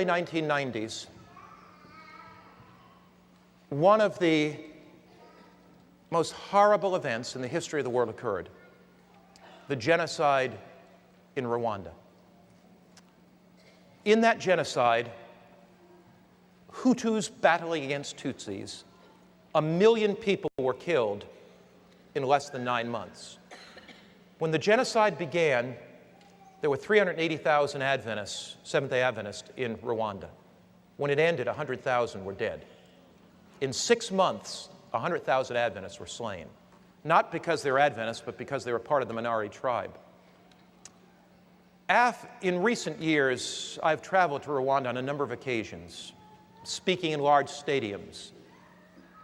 1990s, one of the most horrible events in the history of the world occurred: the genocide in Rwanda. In that genocide, Hutus battling against Tutsis, 1 million people were killed in less than 9 months. When the genocide began, there were 380,000 Adventists, Seventh-day Adventists, in Rwanda. When it ended, 100,000 were dead. In 6 months, 100,000 Adventists were slain, not because they were Adventists, but because they were part of the minority tribe. In recent years, I've traveled to Rwanda on a number of occasions, speaking in large stadiums.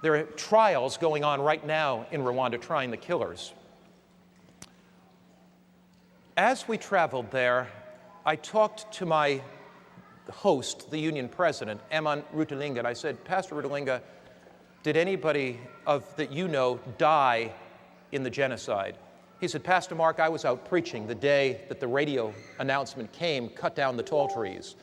There are trials going on right now in Rwanda trying the killers. As we traveled there, I talked to my host, the union president, Eman Rutalinga, and I said, "Pastor Rutalinga, did anybody that you know die in the genocide?" He said, "Pastor Mark, I was out preaching the day that the radio announcement came, cut down the tall trees.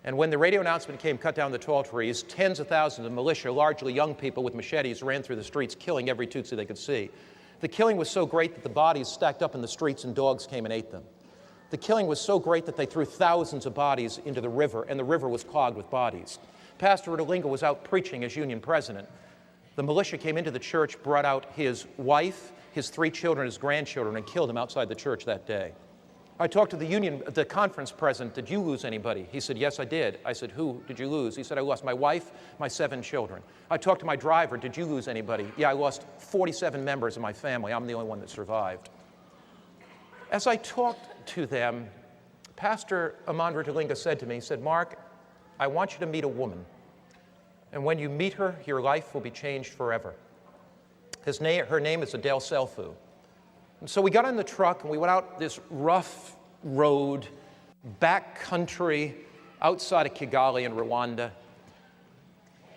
And when the radio announcement came, cut down the tall trees, tens of thousands of militia, largely young people with machetes, ran through the streets, killing every Tutsi they could see. The killing was so great that the bodies stacked up in the streets and dogs came and ate them. The killing was so great that they threw thousands of bodies into the river, and the river was clogged with bodies. Pastor Rutalinga was out preaching as union president. The militia came into the church, brought out his wife, his 3 children, his grandchildren, and killed them outside the church that day. I talked to the conference president. "Did you lose anybody?" He said, "Yes, I did." I said, "Who did you lose?" He said, "I lost my wife, my 7 children." I talked to my driver. "Did you lose anybody?" "Yeah, I lost 47 members of my family. I'm the only one that survived." As I talked to them, Pastor Eman Rutalinga said to me, he said, "Mark, I want you to meet a woman. And when you meet her, your life will be changed forever. Her name is Adele Selfu." And so we got in the truck and we went out this rough road, back country, outside of Kigali in Rwanda.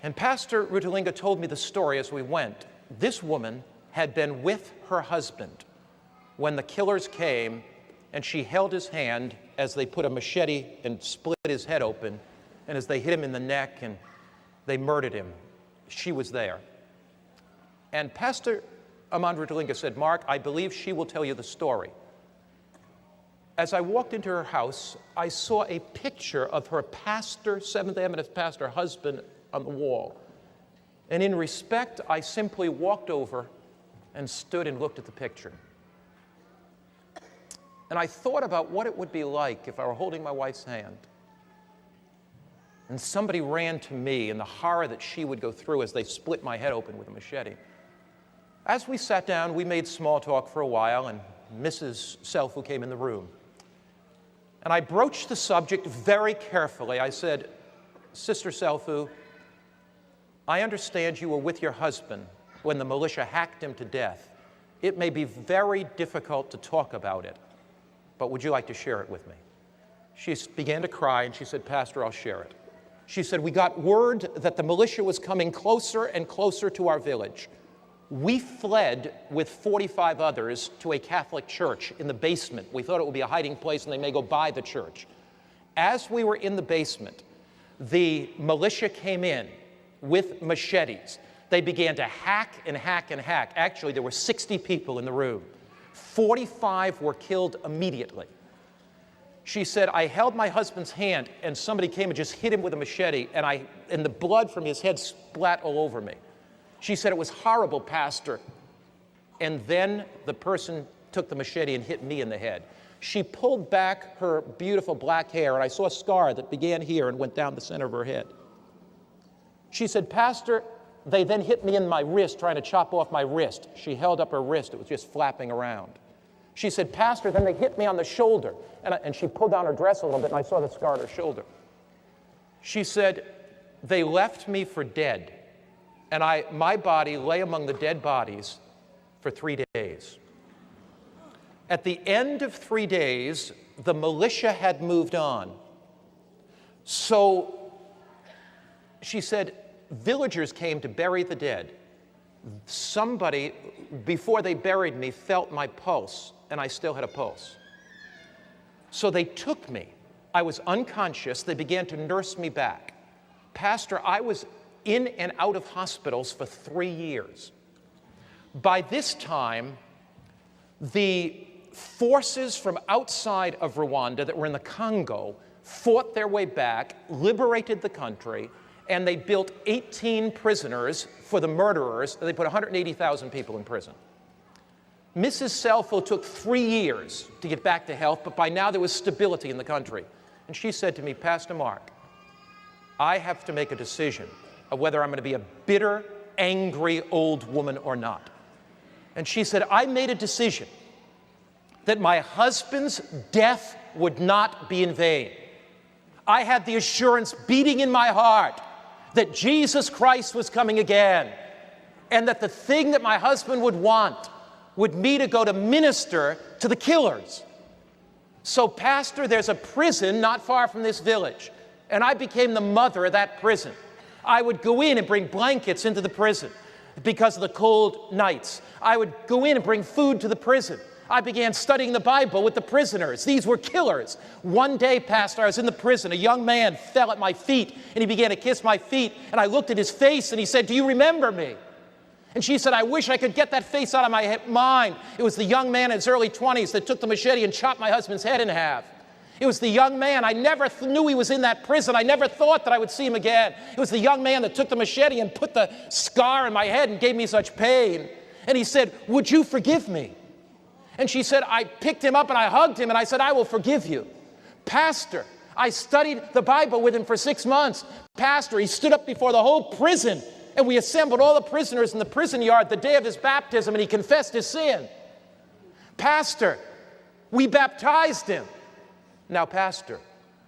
And Pastor Rutalinga told me the story as we went. This woman had been with her husband when the killers came, and she held his hand as they put a machete and split his head open, and as they hit him in the neck and they murdered him. She was there. And Pastor Eman Rutalinga said, "Mark, I believe she will tell you the story." As I walked into her house, I saw a picture of her pastor, Seventh-day Adventist pastor husband, on the wall. And in respect, I simply walked over and stood and looked at the picture. And I thought about what it would be like if I were holding my wife's hand and somebody ran to me, and the horror that she would go through as they split my head open with a machete. As we sat down, we made small talk for a while, and Mrs. Selfu came in the room. And I broached the subject very carefully. I said, "Sister Selfu, I understand you were with your husband when the militia hacked him to death. It may be very difficult to talk about it, but would you like to share it with me?" She began to cry, and she said, "Pastor, I'll share it." She said, "We got word that the militia was coming closer and closer to our village. We fled with 45 others to a Catholic church in the basement. We thought it would be a hiding place and they may go by the church. As we were in the basement, the militia came in with machetes. They began to hack and hack and hack. Actually, there were 60 people in the room. 45 were killed immediately. She said, I held my husband's hand and somebody came and just hit him with a machete, and the blood from his head splat all over me. She said, it was horrible, Pastor. And then the person took the machete and hit me in the head. She pulled back her beautiful black hair, and I saw a scar that began here and went down the center of her head. She said, Pastor, they then hit me in my wrist, trying to chop off my wrist. She held up her wrist. It was just flapping around. She said, Pastor, then they hit me on the shoulder. And she pulled down her dress a little bit, and I saw the scar on her shoulder. She said, they left me for dead, and my body lay among the dead bodies for 3 days. At the end of 3 days, the militia had moved on. So she said, villagers came to bury the dead. Somebody, before they buried me, felt my pulse, and I still had a pulse. So they took me I was unconscious. They began to nurse me back. Pastor, I was in and out of hospitals for 3 years. By this time, the forces from outside of Rwanda that were in the Congo fought their way back, liberated the country, and they built 18 prisoners for the murderers. They put 180,000 people in prison. Mrs. Selfo took 3 years to get back to health, but by now there was stability in the country. And she said to me, Pastor Mark, I have to make a decision of whether I'm going to be a bitter, angry old woman or not. And she said, I made a decision that my husband's death would not be in vain. I had the assurance beating in my heart that Jesus Christ was coming again, and that the thing that my husband would want would me to go to minister to the killers. So, Pastor, there's a prison not far from this village, and I became the mother of that prison. I would go in and bring blankets into the prison because of the cold nights. I would go in and bring food to the prison. I began studying the Bible with the prisoners. These were killers. One day, Pastor, I was in the prison. A young man fell at my feet, and he began to kiss my feet. And I looked at his face, and he said, do you remember me? And she said, I wish I could get that face out of my mind. It was the young man in his early 20s that took the machete and chopped my husband's head in half. It was the young man. I never knew he was in that prison. I never thought that I would see him again. It was the young man that took the machete and put the scar in my head and gave me such pain. And he said, would you forgive me? And she said, I picked him up and I hugged him and I said, I will forgive you. Pastor, I studied the Bible with him for 6 months. Pastor, he stood up before the whole prison and we assembled all the prisoners in the prison yard the day of his baptism and he confessed his sin. Pastor, we baptized him. Now, Pastor,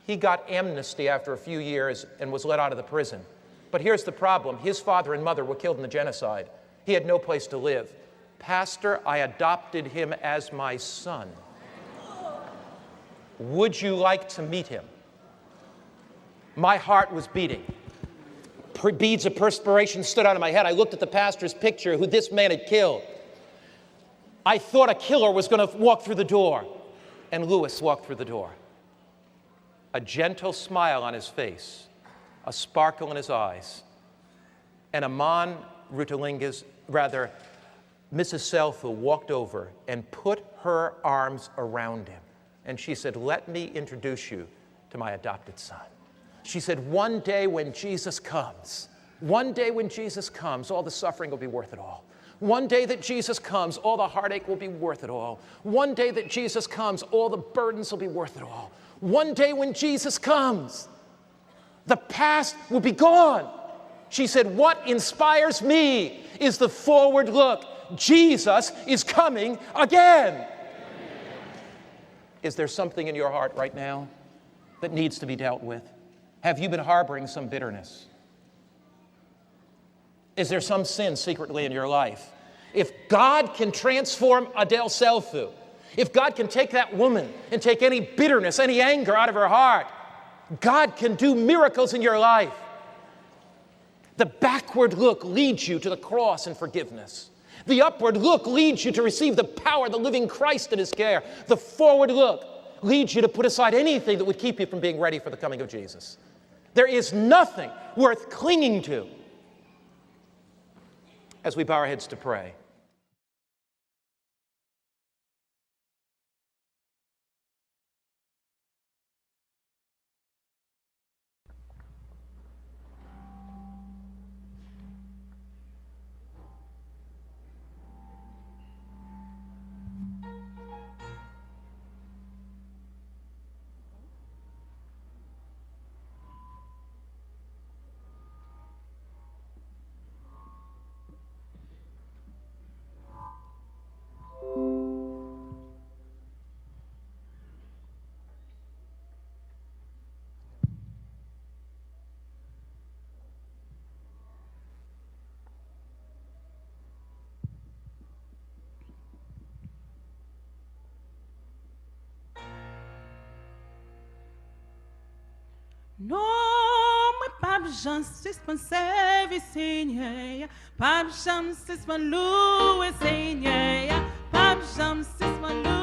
he got amnesty after a few years and was let out of the prison. But here's the problem. His father and mother were killed in the genocide. He had no place to live. Pastor, I adopted him as my son. Would you like to meet him? My heart was beating. Beads of perspiration stood out of my head. I looked at the pastor's picture, who this man had killed. I thought a killer was going to walk through the door. And Louis walked through the door. A gentle smile on his face, a sparkle in his eyes. And Mrs. Selfu walked over and put her arms around him. And she said, let me introduce you to my adopted son. She said, one day when Jesus comes, all the suffering will be worth it all. One day that Jesus comes, all the heartache will be worth it all. One day that Jesus comes, all the burdens will be worth it all. One day when Jesus comes, the past will be gone. She said, what inspires me is the forward look. Jesus is coming again. Is there something in your heart right now that needs to be dealt with? Have you been harboring some bitterness? Is there some sin secretly in your life? If God can transform Adele Selfu, if God can take that woman and take any bitterness, any anger out of her heart, God can do miracles in your life. The backward look leads you to the cross and forgiveness. The upward look leads you to receive the power of the living Christ in his care. The forward look leads you to put aside anything that would keep you from being ready for the coming of Jesus. There is nothing worth clinging to. As we bow our heads to pray. Non, moi pas besoin suspenser Seigneur, pas besoin suspenser louer Seigneur, pas besoin suspenser